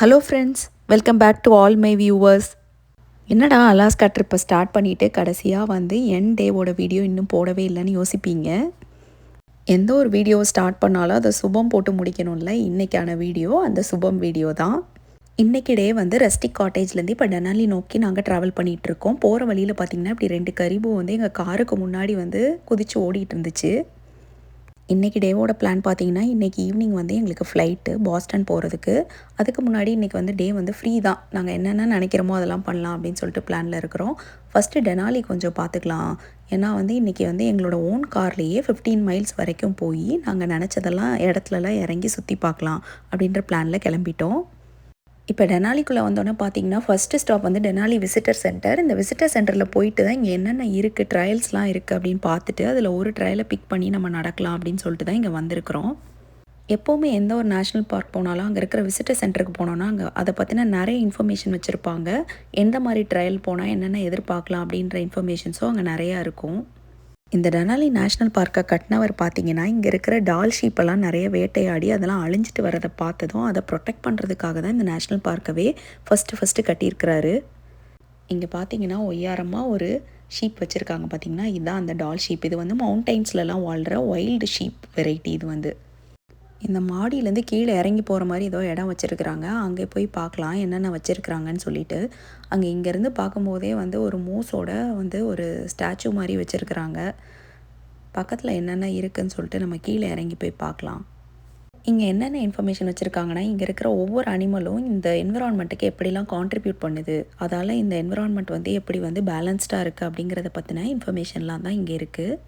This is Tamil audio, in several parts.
Hello friends, welcome back to all my viewers. என்னடா அலாஸ்கா ட்ரிப்பை ஸ்டார்ட் பண்ணிவிட்டு கடைசியாக என் டேவோட வீடியோ இன்னும் போடவே இல்லைன்னு யோசிப்பீங்க. எந்த ஒரு வீடியோவை ஸ்டார்ட் பண்ணாலும் அதை சுபம் போட்டு முடிக்கணும்ல. இன்றைக்கான வீடியோ அந்த சுபம் வீடியோ தான். இன்றைக்கி டே ரெஸ்டிக் காட்டேஜ்லேருந்து இப்போ டெனாலி நோக்கி நாங்கள் ட்ராவல் பண்ணிகிட்ருக்கோம். போகிற வழியில் பார்த்திங்கன்னா இப்படி 2 கரிபு எங்கள் காருக்கு முன்னாடி குதித்து ஓடிட்டு இருந்துச்சு. இன்றைக்கி டேவோட பிளான் பார்த்தீங்கன்னா, இன்றைக்கி ஈவினிங் எங்களுக்கு ஃப்ளைட்டு பாஸ்டன் போகிறதுக்கு. அதுக்கு முன்னாடி இன்றைக்கி டே ஃப்ரீ தான். நாங்கள் என்னென்ன நினைக்கிறோமோ அதெல்லாம் பண்ணலாம் அப்படின்னு சொல்லிட்டு பிளானில் இருக்கிறோம். ஃபஸ்ட்டு டெனாலி கொஞ்சம் பார்த்துக்கலாம். ஏன்னா இன்றைக்கி எங்களோட ஓன் கார்லேயே 15 மைல்ஸ் வரைக்கும் போய் நாங்கள் நினச்சதெல்லாம் இடத்துலலாம் இறங்கி சுற்றி பார்க்கலாம் அப்படின்ற பிளானில் கிளம்பிட்டோம். இப்போ டெனாலிக்குள்ளே வந்தோன்னே பார்த்தீங்கன்னா, first stop Denali visitor centre. இந்த விசிட்டர் சென்டரில் போயிட்டு தான் இங்கே என்னென்ன இருக்குது, ட்ரையல்ஸ்லாம் இருக்குது அப்படின்னு பார்த்துட்டு அதில் ஒரு ட்ரையலை பிக் பண்ணி நம்ம நடக்கலாம் அப்படின்னு சொல்லிட்டு தான் இங்கே வந்திருக்கிறோம். எப்போவுமே எந்த ஒரு நேஷ்னல் பார்க் போனாலும் அங்கே இருக்கிற விசிட்டர் சென்டருக்கு போனோன்னா அங்கே அதை பற்றின நிறைய இன்ஃபர்மேஷன் வச்சுருப்பாங்க. எந்த மாதிரி ட்ரையல் போனால் என்னென்ன எதிர்பார்க்கலாம் அப்படின்ற இன்ஃபர்மேஷன்ஸும் அங்கே நிறையா இருக்கும். இந்த டெனாலி நேஷ்னல் பார்க்கை கட்டினவர் பார்த்தீங்கன்னா, இங்கே இருக்கிற டால் ஷீப்பெல்லாம் நிறைய வேட்டையாடி அதெல்லாம் அழிஞ்சிட்டு வரதை பார்த்ததும் அதை ப்ரொடெக்ட் பண்ணுறதுக்காக தான் இந்த நேஷ்னல் பார்க்கவே ஃபஸ்ட்டு கட்டியிருக்கிறாரு. இங்கே பார்த்தீங்கன்னா ஒய்யாரமாக ஒரு ஷீப் வச்சுருக்காங்க. பார்த்தீங்கன்னா இதுதான் அந்த டால் ஷீப். இது மவுண்டெயின்ஸ்லலாம் வாழ்கிற வைல்டு ஷீப் வெரைட்டி. இது இந்த மாடியிலேருந்து கீழே இறங்கி போகிற மாதிரி ஏதோ இடம் வச்சுருக்குறாங்க. அங்கே போய் பார்க்கலாம் என்னென்ன வச்சுருக்குறாங்கன்னு சொல்லிட்டு. அங்கே இங்கேருந்து பார்க்கும்போதே ஒரு மூஸோட ஒரு ஸ்டாச்சு மாதிரி வச்சுருக்குறாங்க. பக்கத்தில் என்னென்ன இருக்குதுன்னு சொல்லிட்டு நம்ம கீழே இறங்கி போய் பார்க்கலாம். இங்கே என்னென்ன இன்ஃபர்மேஷன் வச்சுருக்காங்கன்னா, இங்கே இருக்கிற ஒவ்வொரு அனிமலும் இந்த என்விரான்மெண்ட்டுக்கு எப்படிலாம் கான்ட்ரிபியூட் பண்ணுது, அதால் இந்த என்விரான்மெண்ட் எப்படி பேலன்ஸ்டாக இருக்குது அப்படிங்கிறத பற்றின இன்ஃபர்மேஷன்லாம் தான் இங்கே இருக்குது.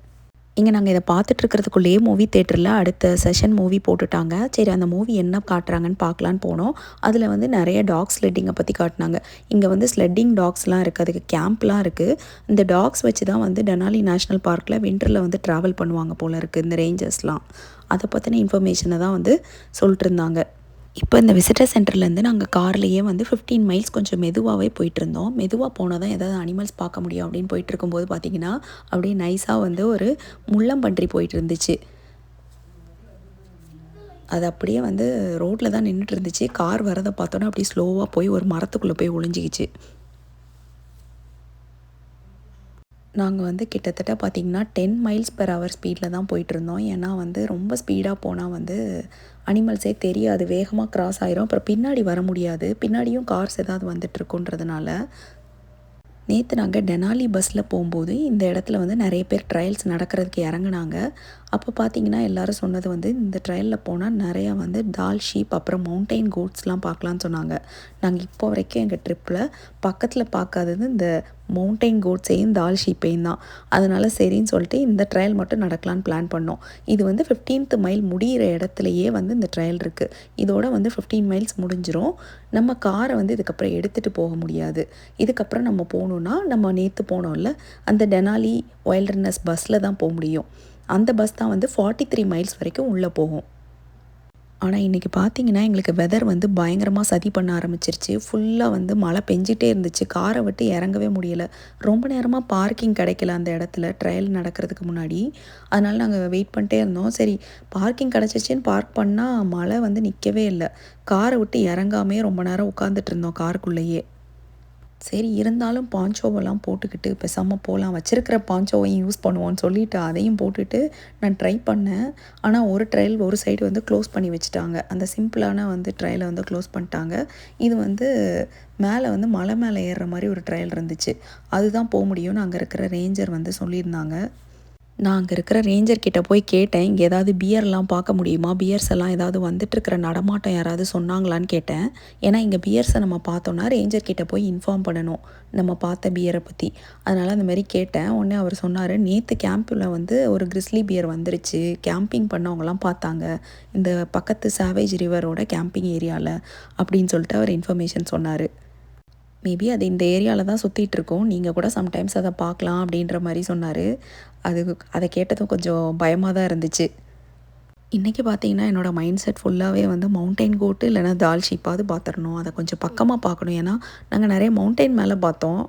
இங்கே நாங்கள் இதை பார்த்துட்ருக்கிறதுக்குள்ளேயே மூவி தேட்டரில் அடுத்த செஷன் மூவி போட்டுட்டாங்க. சரி, அந்த மூவி என்ன காட்டுறாங்கன்னு பார்க்கலான்னு போனோம். அதில் நிறைய டாக் ஸ்லெட்டிங்கை பற்றி காட்டினாங்க. இங்கே ஸ்லெட்டிங் டாக்ஸ்லாம் இருக்குது, அதுக்கு கேம்ப்லாம் இருக்குது. இந்த டாக்ஸ் வச்சு தான் டெனாலி நேஷ்னல் பார்க்கில் வின்டரில் ட்ராவல் பண்ணுவாங்க போல் இருக்குது இந்த ரேஞ்சர்ஸ்லாம். அதை பற்றின இன்ஃபர்மேஷனை தான் சொல்லிட்டு இருந்தாங்க. இப்போ இந்த விசிட்டர் சென்டர்லேருந்து நாங்கள் கார்லேயே 15 மைல்ஸ் கொஞ்சம் மெதுவாகவே போயிட்டுருந்தோம். மெதுவாக போனால் தான் ஏதாவது அனிமல்ஸ் பார்க்க முடியும் அப்படின்னு போயிட்டுருக்கும்போது பார்த்திங்கன்னா, அப்படியே நைஸாக ஒரு முள்ளம்பன்றி போயிட்டு இருந்துச்சு. அது அப்படியே ரோட்டில் தான் நின்றுட்டு இருந்துச்சு. கார் வரதை பார்த்தோன்னா அப்படியே ஸ்லோவாக போய் ஒரு மரத்துக்குள்ளே போய் ஒளிஞ்சிக்கிச்சு. நாங்கள் கிட்டத்தட்ட பார்த்திங்கன்னா 10 மைல்ஸ் பெர் ஹவர் ஸ்பீடில் தான் போயிட்டுருந்தோம். ஏன்னா ரொம்ப ஸ்பீடாக போனால் அனிமல்ஸே தெரியாது, வேகமாக கிராஸ் ஆயிரும். அப்புறம் பின்னாடி வர முடியாது, பின்னாடியும் கார்ஸ் ஏதாவது வந்துட்டுருக்குன்றதுனால. நேற்று நாங்கள் டெனாலி பஸ்ஸில் போகும்போது இந்த இடத்துல நிறைய பேர் ட்ரையல்ஸ் நடக்கிறதுக்கு இறங்குனாங்க. அப்போ பார்த்தீங்கன்னா எல்லோரும் சொன்னது இந்த ட்ரையலில் போனால் நிறையா டால் ஷீப் அப்புறம் மவுண்டெயின் கோட்ஸ்லாம் பார்க்கலான்னு சொன்னாங்க. நாங்கள் இப்போ வரைக்கும் எங்கள் ட்ரிப்பில் பக்கத்தில் பார்க்காதது இந்த மவுண்டெயின் கோட்ஸையும் டால் ஷீப்பையும் தான். அதனால் சரின்னு சொல்லிட்டு இந்த ட்ரையல் மட்டும் நடக்கலான்னு பிளான் பண்ணோம். இது 15th மைல் முடிகிற இடத்துலையே இந்த ட்ரையல் இருக்குது. இதோட 15 மைல்ஸ் முடிஞ்சிரும். நம்ம காரை இதுக்கப்புறம் எடுத்துகிட்டு போக முடியாது. இதுக்கப்புறம் நம்ம போகணுன்னா நம்ம நேற்று போனோம்ல அந்த டெனாலி வைல்டர்னஸ் பஸ்ஸில் தான் போக முடியும். அந்த பஸ் தான் 43 மைல்ஸ் வரைக்கும் உள்ளே போகும். ஆனால் இன்றைக்கி பார்த்திங்கன்னா எங்களுக்கு வெதர் பயங்கரமாக சதி பண்ண ஆரம்பிச்சிருச்சு. ஃபுல்லாக மழை பெஞ்சிட்டே இருந்துச்சு. காரை விட்டு இறங்கவே முடியலை. ரொம்ப நேரமாக பார்க்கிங் கிடைக்கல அந்த இடத்துல ட்ரையல் நடக்கிறதுக்கு முன்னாடி. அதனால் நாங்கள் வெயிட் பண்ணிட்டே இருந்தோம். சரி, பார்க்கிங் கிடச்சிச்சின்னு பார்க் பண்ணால் மழை நிற்கவே இல்லை. காரை விட்டு இறங்காமே ரொம்ப நேரம் உட்காந்துட்டு இருந்தோம் காருக்குள்ளேயே. சரி, இருந்தாலும் பான்ச்சோவெல்லாம் போட்டுக்கிட்டு பேசாமல் போகலாம், வச்சுருக்கிற பான்ச்சோவையும் யூஸ் பண்ணுவோன்னு சொல்லிவிட்டு அதையும் போட்டுட்டு நான் ட்ரை பண்ணேன். ஆனால் ஒரு ட்ரையல் ஒரு சைடு க்ளோஸ் பண்ணி வச்சுட்டாங்க. அந்த சிம்பிளான ட்ரையலை க்ளோஸ் பண்ணிட்டாங்க. இது மேலே மலை மேலே ஏறுற மாதிரி ஒரு ட்ரையல் இருந்துச்சு. அதுதான் போக முடியும்னு அங்கே இருக்கிற ரேஞ்சர் சொல்லியிருந்தாங்க. நான் அங்கே இருக்கிற ரேஞ்சர்கிட்ட போய் கேட்டேன், இங்கே ஏதாவது பியர்லாம் பார்க்க முடியுமா, பியர்ஸ் எல்லாம் ஏதாவது வந்துட்டுருக்கிற நடமாட்டம் யாராவது சொன்னாங்களான்னு கேட்டேன். ஏன்னா இங்கே பியர்ஸை நம்ம பார்த்தோன்னா ரேஞ்சர்கிட்ட போய் இன்ஃபார்ம் பண்ணணும் நம்ம பார்த்த பியரை பற்றி. அதனால் அந்த மாதிரி கேட்டேன். உடனே அவர் சொன்னார், நேற்று கேம்பில் ஒரு கிறிஸ்லி பியர் வந்துருச்சு, கேம்பிங் பண்ணவங்கலாம் பார்த்தாங்க இந்த பக்கத்து சாவேஜ் ரிவரோட கேம்பிங் ஏரியாவில் அப்படின்னு சொல்லிட்டு அவர் இன்ஃபர்மேஷன் சொன்னார். மேபி அது இந்த ஏரியாவில் தான் சுற்றிட்டுருக்கோம், நீங்கள் கூட சம்டைம்ஸ் அதை பார்க்கலாம் அப்படின்ற மாதிரி சொன்னார். அதை கேட்டதும் கொஞ்சம் பயமாக தான் இருந்துச்சு. இன்றைக்கி பார்த்தீங்கன்னா என்னோடய மைண்ட் செட் ஃபுல்லாகவே மவுண்டெயின் கோட்டு இல்லைனா டால் ஷீப்பாவது பார்த்துடணும், அதை கொஞ்சம் பக்கமாக பார்க்கணும். ஏன்னா நாங்கள் நிறைய மவுண்டெயின் மேலே பார்த்தோம்,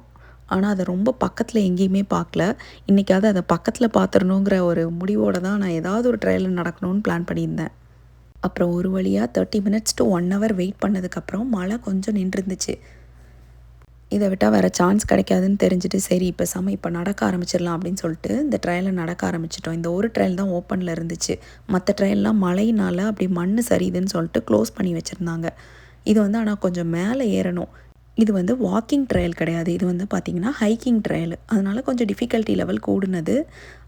ஆனால் அதை ரொம்ப பக்கத்தில் எங்கேயுமே பார்க்கல. இன்றைக்காவது அதை பக்கத்தில் பார்த்துடணுங்கிற ஒரு முடிவோடு தான் நான் ஏதாவது ஒரு ட்ரையல் நடக்கணும்னு பிளான் பண்ணியிருந்தேன். அப்புறம் ஒரு வழியாக 30 மினிட்ஸ் டு 1 ஹவர் வெயிட் பண்ணதுக்கப்புறம் மழை கொஞ்சம் நின்றுருந்துச்சு. இதை விட்டால் வேறு சான்ஸ் கிடைக்காதுன்னு தெரிஞ்சுட்டு சரி இப்போ நடக்க ஆரம்பிச்சிடலாம் அப்படின்னு சொல்லிட்டு இந்த ட்ரையலை நடக்க ஆரம்பிச்சிட்டோம். இந்த ஒரு ட்ரையல் தான் ஓப்பனில் இருந்துச்சு. மற்ற ட்ரையல்லாம் மழையினால் அப்படி மண் சரியுதுன்னு சொல்லிட்டு க்ளோஸ் பண்ணி வச்சுருந்தாங்க. இது வந்து ஆனால் கொஞ்சம் மேலே ஏறணும். இது வந்து வாக்கிங் ட்ரையல் கிடையாது. இது வந்து பார்த்திங்கன்னா ஹைக்கிங் ட்ரையல். அதனால் கொஞ்சம் டிஃபிகல்ட்டி லெவல் கூடுனது.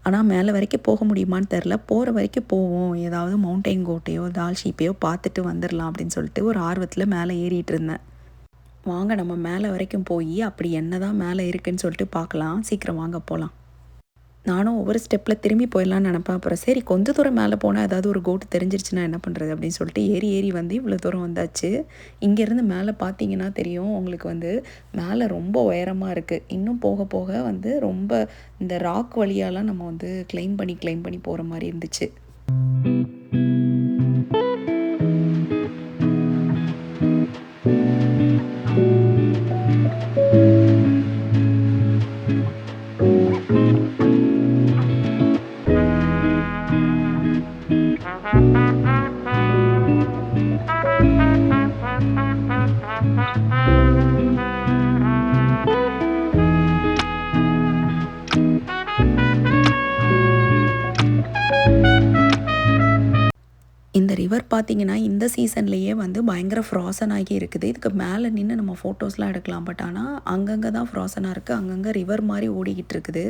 ஆனால் மேலே வரைக்கும் போக முடியுமான்னு தெரில. போகிற வரைக்கும் போவோம், ஏதாவது மவுண்டைன் கோட்டையோ டால் ஷீப்பையோ பார்த்துட்டு வந்துடலாம் அப்படின்னு சொல்லிட்டு ஒரு ஆர்வத்தில் மேலே ஏறிட்டு இருந்தேன். வாங்க நம்ம மேலே வரைக்கும் போய் அப்படி என்ன தான் மேலே இருக்குதுன்னு சொல்லிட்டு பார்க்கலாம். சீக்கிரம் வாங்க போகலாம். நானும் ஒவ்வொரு ஸ்டெப்பில் திரும்பி போயிடலான்னு நினப்பேன். அப்புறம் சரி கொஞ்சம் தூரம் மேலே போனால் ஏதாவது ஒரு கோட்டு தெரிஞ்சிருச்சுன்னா என்ன பண்ணுறது அப்படின்னு சொல்லிட்டு ஏறி வந்து இவ்வளோ தூரம் வந்தாச்சு. இங்கேருந்து மேலே பார்த்தீங்கன்னா தெரியும் உங்களுக்கு வந்து மேலே ரொம்ப உயரமாக இருக்குது. இன்னும் போக போக வந்து ரொம்ப இந்த ராக் வழியாலாம் நம்ம வந்து கிளைம் பண்ணி போகிற மாதிரி இருந்துச்சு. இந்த ரிவர் பார்த்திங்கன்னா இந்த சீசன்லேயே வந்து பயங்கர ஃப்ராசன் ஆகி இருக்குது. இதுக்கு மேலே நின்று நம்ம ஃபோட்டோஸ்லாம் எடுக்கலாம். பட் ஆனால் அங்கங்கே தான் ஃப்ராசனாக இருக்குது. அங்கங்கே ரிவர் மாதிரி ஓடிக்கிட்டு இருக்குது.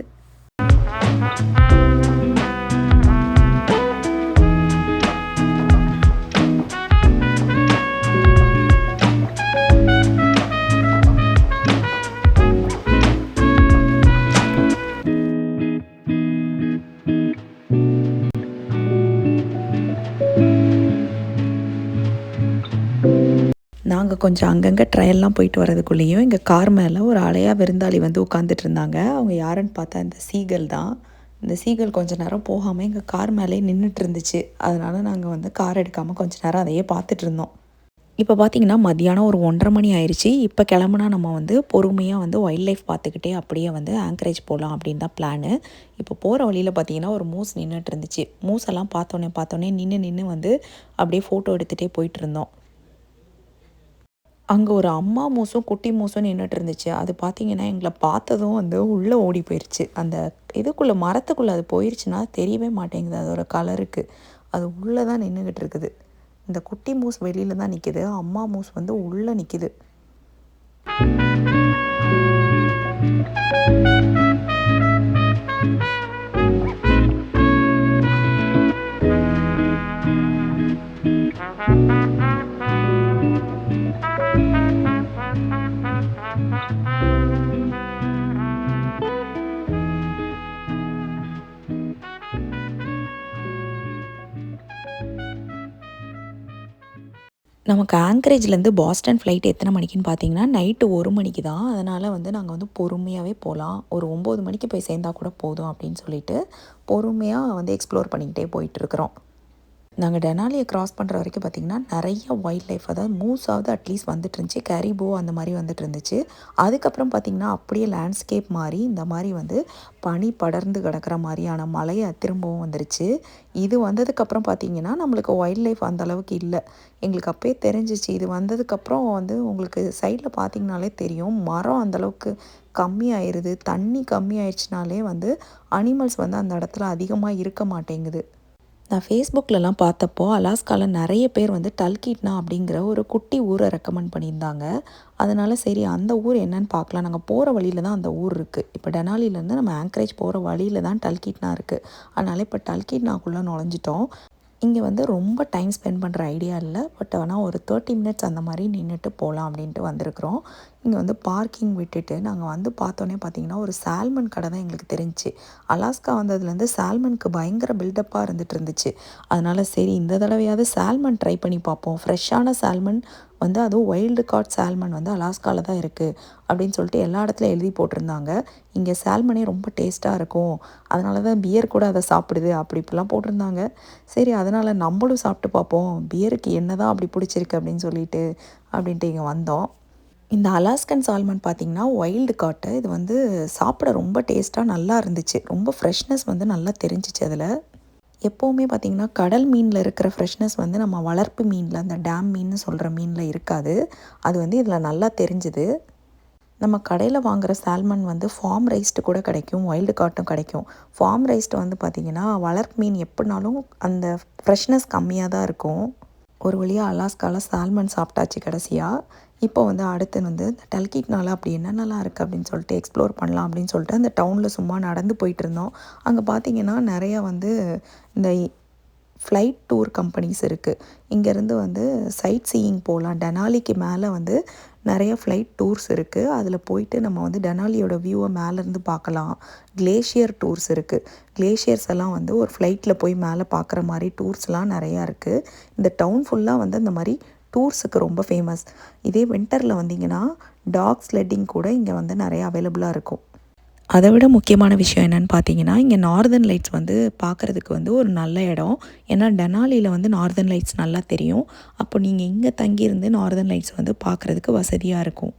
நாங்கள் கொஞ்சம் அங்கங்கே ட்ரையல்லாம் போயிட்டு வரதுக்குள்ளேயும் எங்கள் கார் மேலே ஒரு அலையாக விருந்தாளி வந்து உட்காந்துட்டு இருந்தாங்க. அவங்க யாருன்னு பார்த்தா இந்த சீகல் தான். இந்த சீகல் கொஞ்சம் நேரம் போகாமல் எங்கள் கார் மேலே நின்றுட்டு இருந்துச்சு. அதனால் நாங்கள் வந்து கார் எடுக்காமல் கொஞ்சம் நேரம் அதையே பார்த்துட்டு இருந்தோம். இப்போ பார்த்திங்கன்னா மதியானம் ஒரு 1:30 மணி ஆயிடுச்சு. இப்போ கிளம்புனா நம்ம வந்து பொறுமையாக வந்து வைல்ட் லைஃப் பார்த்துக்கிட்டே அப்படியே வந்து ஆங்கரேஜ் போகலாம் அப்படின்னு தான் பிளானு. இப்போ போகிற வழியில் பார்த்திங்கன்னா ஒரு மூஸ் நின்றுட்டு இருந்துச்சு. மூஸெல்லாம் பார்த்தோன்னே நின்று வந்து அப்படியே ஃபோட்டோ எடுத்துகிட்டே போயிட்டு இருந்தோம். அங்கே ஒரு அம்மா மூஸும் குட்டி மூஸும் நின்றுட்டு இருந்துச்சு. அது பார்த்திங்கன்னா எங்களை பார்த்ததும் வந்து உள்ளே ஓடி போயிடுச்சு. அந்த இதுக்குள்ளே மரத்துக்குள்ளே அது போயிடுச்சுன்னா தெரியவே மாட்டேங்குது அதோட கலருக்கு. அது உள்ளே தான் நின்றுக்கிட்டு இருக்குது. இந்த குட்டி மூஸ் வெளியில் தான் நிற்கிது. அம்மா மூஸ் வந்து உள்ளே நிற்கிது. நமக்கு ஆங்கரேஜ்லேருந்து பாஸ்டன் ஃப்ளைட் எத்தனை மணிக்குன்னு பார்த்தீங்கன்னா நைட்டு 1 மணிக்கு தான். அதனால் வந்து நாங்கள் வந்து பொறுமையாகவே போகலாம். ஒரு 9 மணிக்கு போய் சேர்ந்தா கூட போதும் அப்படின்னு சொல்லிட்டு பொறுமையாக வந்து எக்ஸ்ப்ளோர் பண்ணிக்கிட்டே போயிட்டுருக்குறோம். நாங்கள் டெனாலியை கிராஸ் பண்ணுற வரைக்கும் பார்த்திங்கன்னா நிறைய வைல்ட் லைஃப், அதாவது மூஸாவது அட்லீஸ்ட் வந்துட்டு இருந்துச்சு. கேரிபோ அந்த மாதிரி வந்துட்டு இருந்துச்சு. அதுக்கப்புறம் பார்த்திங்கன்னா அப்படியே லேண்ட்ஸ்கேப் மாதிரி இந்த மாதிரி வந்து பனி படர்ந்து கிடக்கிற மாதிரியான மலையை திரும்பவும் வந்துருச்சு. இது வந்ததுக்கப்புறம் பார்த்திங்கன்னா நம்மளுக்கு வைல்ட் லைஃப் அந்தளவுக்கு இல்லை. எங்களுக்கு அப்போயே தெரிஞ்சிச்சு. இது வந்ததுக்கப்புறம் வந்து உங்களுக்கு சைடில் பார்த்திங்கனாலே தெரியும் மரம் அந்தளவுக்கு கம்மியாயிருது. தண்ணி கம்மியாயிடுச்சுனாலே வந்து அனிமல்ஸ் வந்து அந்த இடத்துல அதிகமாக இருக்க மாட்டேங்குது. நான் ஃபேஸ்புக்கிலலாம் பார்த்தப்போ அலாஸ்காவில் நிறைய பேர் வந்து டல்கீட்னா அப்படிங்கிற ஒரு குட்டி ஊரை ரெக்கமெண்ட் பண்ணியிருந்தாங்க. அதனால் சரி அந்த ஊர் என்னன்னு பார்க்கலாம். நாங்கள் போகிற வழியில் தான் அந்த ஊர் இருக்குது. இப்போ டெனாலிலேருந்து நம்ம ஆங்கரேஜ் போகிற வழியில் தான் டல்கீட்னா இருக்குது. அதனால் இப்போ டல்கீட்னாக்குள்ளே நுழைஞ்சிட்டோம். இங்கே வந்து ரொம்ப டைம் ஸ்பெண்ட் பண்ணுற ஐடியா இல்லை. பட் ஆனால் ஒரு 30 மினிட்ஸ் அந்த மாதிரி நின்றுட்டு போகலாம் அப்படின்ட்டு வந்திருக்கிறோம். இங்கே வந்து பார்க்கிங் விட்டுட்டு நாங்கள் வந்து பார்த்தோன்னே பார்த்திங்கன்னா ஒரு சால்மன் கடை தான் எங்களுக்கு தெரிஞ்சிச்சு. அலாஸ்கா வந்ததுலேருந்து சால்மனுக்கு பயங்கர பில்டப்பாக இருந்துச்சு. அதனால் சரி இந்த தடவையாவது சால்மன் ட்ரை பண்ணி பார்ப்போம். ஃப்ரெஷ்ஷான சால்மன் வந்து அதுவும் வைல்டு காட் சால்மன் வந்து அலாஸ்காவில் தான் இருக்குது அப்படின்னு சொல்லிட்டு எல்லா இடத்துலையும் எழுதி போட்டிருந்தாங்க. இங்கே சால்மனே ரொம்ப டேஸ்ட்டாக இருக்கும், அதனால தான் பியர் கூட அதை சாப்பிடுது அப்படி இப்படிலாம் போட்டிருந்தாங்க. சரி அதனால் நம்மளும் சாப்பிட்டு பார்ப்போம், பியருக்கு என்ன தான் அப்படி பிடிச்சிருக்கு அப்படின்னு அப்படின்ட்டு இங்கே வந்தோம். இந்த அலாஸ்கன் சால்மன் பார்த்திங்கன்னா வைல்டு காட்டு. இது வந்து சாப்பிட ரொம்ப டேஸ்ட்டாக நல்லா இருந்துச்சு. ரொம்ப ஃப்ரெஷ்னஸ் வந்து நல்லா தெரிஞ்சிச்சு அதில். எப்போவுமே பார்த்திங்கன்னா கடல் மீனில் இருக்கிற ஃப்ரெஷ்னஸ் வந்து நம்ம வளர்ப்பு மீனில் அந்த டேம் மீன்னு சொல்கிற மீனில் இருக்காது. அது வந்து இதில் நல்லா தெரிஞ்சுது. நம்ம கடையில் வாங்குகிற சால்மன் வந்து ஃபார்ம் ரைஸ்டு கூட கிடைக்கும், வைல்டு காட்டும் கிடைக்கும். ஃபார்ம் ரைஸ்டு வந்து பார்த்திங்கன்னா வளர்ப்பு மீன் எப்படினாலும் அந்த ஃப்ரெஷ்னஸ் கம்மியாக தான் இருக்கும். ஒரு வழியாக அலாஸ்காவில் சால்மன் சாப்பிட்டாச்சு கடைசியாக. இப்போ வந்து அடுத்து வந்து இந்த டல்கீட்னால அப்படி என்னென்னலாம் இருக்குது அப்படின்னு சொல்லிட்டு எக்ஸ்ப்ளோர் பண்ணலாம் அப்படின்னு சொல்லிட்டு அந்த டவுனில் சும்மா நடந்து போயிட்டுருந்தோம். அங்கே பார்த்திங்கன்னா நிறையா வந்து இந்த ஃப்ளைட் டூர் கம்பெனிஸ் இருக்குது. இங்கேருந்து வந்து சைட் சீயிங் போகலாம். டெனாலிக்கு மேலே வந்து நிறைய ஃப்ளைட் டூர்ஸ் இருக்குது. அதில் போயிட்டு நம்ம வந்து டெனாலியோட வியூவை மேலேருந்து பார்க்கலாம். கிளேஷியர் டூர்ஸ் இருக்குது. கிளேஷியர்ஸ் எல்லாம் வந்து ஒரு ஃப்ளைட்டில் போய் மேலே பார்க்குற மாதிரி டூர்ஸ்லாம் நிறையா இருக்குது. இந்த டவுன் ஃபுல்லாக வந்து இந்த மாதிரி டூர்ஸுக்கு ரொம்ப ஃபேமஸ். இதே வின்டரில் வந்தீங்கன்னா டாக் ஸ்லெட்டிங் கூட இங்கே வந்து நிறையா அவைலபிளாக இருக்கும். அதை விட முக்கியமான விஷயம் என்னென்னு பார்த்தீங்கன்னா, இங்கே நார்தர்ன் லைட்ஸ் வந்து பார்க்குறதுக்கு வந்து ஒரு நல்ல இடம். ஏன்னா டெனாலியில் வந்து நார்தர்ன் லைட்ஸ் நல்லா தெரியும். அப்போ நீங்கள் இங்கே தங்கியிருந்து நார்தர்ன் லைட்ஸ் வந்து பார்க்குறதுக்கு வசதியாக இருக்கும்.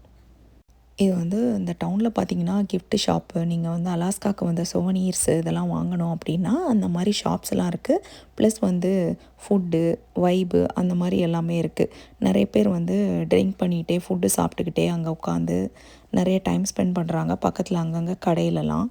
இது வந்து இந்த டவுனில் பார்த்தீங்கன்னா கிஃப்ட் ஷாப்பு, நீங்கள் வந்து அலாஸ்காவுக்கு வந்த சோவனீர்ஸு இதெல்லாம் வாங்கணும் அப்படின்னா அந்த மாதிரி ஷாப்ஸ் எல்லாம் இருக்குது. ப்ளஸ் வந்து ஃபுட்டு, வைபு அந்த மாதிரி எல்லாமே இருக்குது. நிறைய பேர் வந்து ட்ரிங்க் பண்ணிகிட்டே ஃபுட்டு சாப்பிட்டுக்கிட்டே அங்கே உட்காந்து நிறைய டைம் ஸ்பெண்ட் பண்ணுறாங்க பக்கத்தில் அங்கங்கே கடையிலலாம்.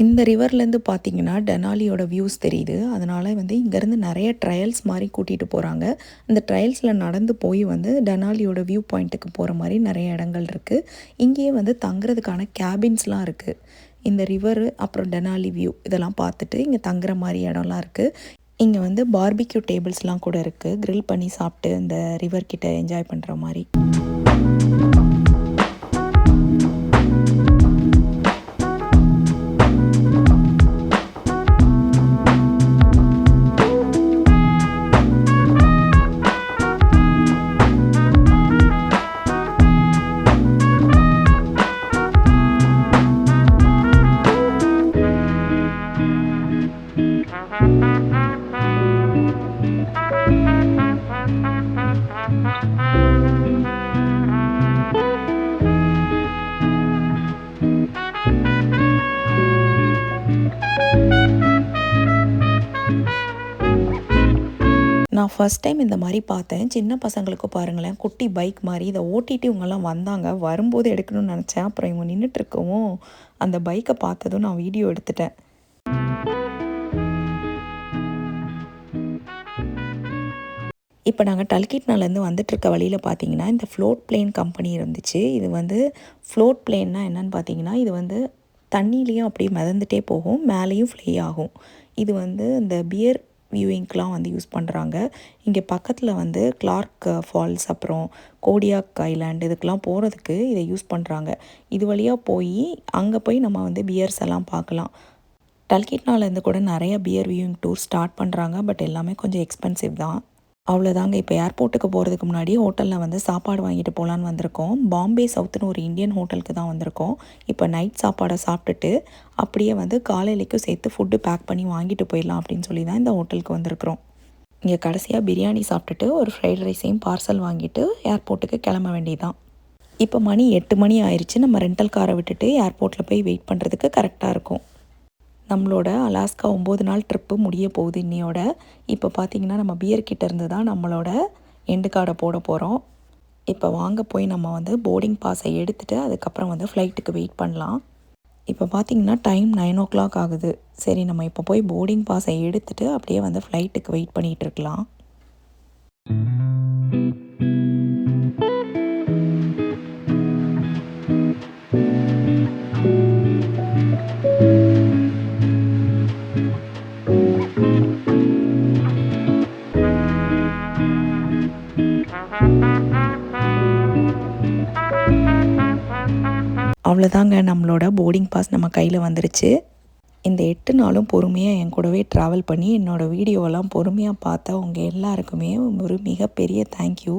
இந்த ரிவர்லேருந்து பார்த்தீங்கன்னா டெனாலியோட வியூஸ் தெரியுது. அதனால் வந்து இங்கேருந்து நிறைய ட்ரையல்ஸ் மாதிரி கூட்டிகிட்டு போகிறாங்க. இந்த ட்ரையல்ஸில் நடந்து போய் வந்து டெனாலியோட வியூ பாயிண்ட்டுக்கு போகிற மாதிரி நிறைய இடங்கள் இருக்குது. இங்கேயே வந்து தங்குறதுக்கான கேபின்ஸ்லாம் இருக்குது. இந்த ரிவரு அப்புறம் டெனாலி வியூ இதெல்லாம் பார்த்துட்டு இங்கே தங்குற மாதிரி இடம்லாம் இருக்குது. இங்கே வந்து பார்பிக்யூ டேபிள்ஸ்லாம் கூட இருக்குது. க்ரில் பண்ணி சாப்பிட்டு இந்த ரிவர்கிட்ட என்ஜாய் பண்ணுற மாதிரி. நான் ஃபஸ்ட் டைம் இந்த மாதிரி பார்த்தேன். சின்ன பசங்களுக்கு பாருங்களேன், குட்டி பைக் மாதிரி இதை ஓட்டிகிட்டு இவங்கெல்லாம் வந்தாங்க. வரும்போது எடுக்கணும்னு நினச்சேன். அப்புறம் இவங்க நின்றுட்டுருக்கவும் அந்த பைக்கை பார்த்ததும் நான் வீடியோ எடுத்துட்டேன். இப்போ நாங்கள் டல்கீட்னாலேருந்து வந்துட்டுருக்க வழியில் பார்த்தீங்கன்னா இந்த ஃப்ளோட் பிளேன் கம்பெனி இருந்துச்சு. இது வந்து ஃப்ளோட் பிளேன்னா என்னென்னு பார்த்தீங்கன்னா, இது வந்து தண்ணியிலையும் அப்படியே மிதந்துட்டே போகும், மேலேயும் ஃப்ளை ஆகும். இது வந்து இந்த பியர் வியூவிங்க்கெலாம் வந்து யூஸ் பண்ணுறாங்க. இங்கே பக்கத்தில் வந்து கிளார்க் ஃபால்ஸ் அப்புறம் கோடியாக் ஐலாண்ட் இதுக்கெலாம் போகிறதுக்கு இதை யூஸ் பண்ணுறாங்க. இது வழியாக போய் அங்கே போய் நம்ம வந்து பியர்ஸ் எல்லாம் பார்க்கலாம். டல்கீட்னாலேருந்து கூட நிறைய பியர் வியூவிங் டூர் ஸ்டார்ட் பண்ணுறாங்க. பட் எல்லாமே கொஞ்சம் எக்ஸ்பென்சிவ் தான். அவ்வளோதாங்க. இப்போ ஏர்போர்ட்டுக்கு போகிறதுக்கு முன்னாடி ஹோட்டலில் வந்து சாப்பாடு வாங்கிட்டு போகலான்னு வந்திருக்கோம். பாம்பே சவுத்துன்னு ஒரு இந்தியன் ஹோட்டலுக்கு தான் வந்திருக்கோம். இப்போ நைட் சாப்பாடை சாப்பிட்டுட்டு அப்படியே வந்து காலையிலைக்கும் சேர்த்து ஃபுட்டு பேக் பண்ணி வாங்கிட்டு போயிடலாம் அப்படின்னு சொல்லி தான் இந்த ஹோட்டலுக்கு வந்திருக்கிறோம். இங்கே கடைசியாக பிரியாணி சாப்பிட்டுட்டு ஒரு ஃப்ரைட் ரைஸையும் பார்சல் வாங்கிட்டு ஏர்போர்ட்டுக்கு கிளம்ப வேண்டியதான். இப்போ மணி 8 மணி ஆயிடுச்சு. நம்ம ரெண்டல் காரை விட்டுட்டு ஏர்போர்ட்டில் போய் வெயிட் பண்ணுறதுக்கு கரெக்டாக இருக்கும். நம்மளோட அலாஸ்கா 9 நாள் ட்ரிப்பு முடிய போகுது இன்னையோட. இப்போ பார்த்திங்கன்னா நம்ம பியர்கிட்ட இருந்து தான் நம்மளோட எண்டு கார்டை போட போகிறோம். இப்போ வாங்க போய் நம்ம வந்து போர்டிங் பாஸை எடுத்துகிட்டு அதுக்கப்புறம் வந்து ஃப்ளைட்டுக்கு வெயிட் பண்ணலாம். இப்போ பார்த்திங்கன்னா டைம் 9 o'clock ஆகுது. சரி, நம்ம இப்போ போய் போர்டிங் பாஸை எடுத்துகிட்டு அப்படியே வந்து ஃப்ளைட்டுக்கு வெயிட் பண்ணிகிட்டு இருக்கலாம். அவ்வளோதாங்க, நம்மளோட போர்டிங் பாஸ் நம்ம கையில் வந்துருச்சு. இந்த 8 நாளும் பொறுமையாக என் கூடவே ட்ராவல் பண்ணி என்னோடய வீடியோவெல்லாம் பொறுமையாக பார்த்தா உங்கள் எல்லாருக்குமே ஒரு மிகப்பெரிய தேங்க்யூ.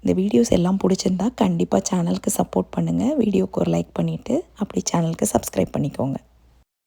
இந்த வீடியோஸ் எல்லாம் பிடிச்சிருந்தா கண்டிப்பாக சேனலுக்கு சப்போர்ட் பண்ணுங்கள். வீடியோக்கு ஒரு லைக் பண்ணிவிட்டு அப்படி சேனலுக்கு சப்ஸ்கிரைப் பண்ணிக்கோங்க.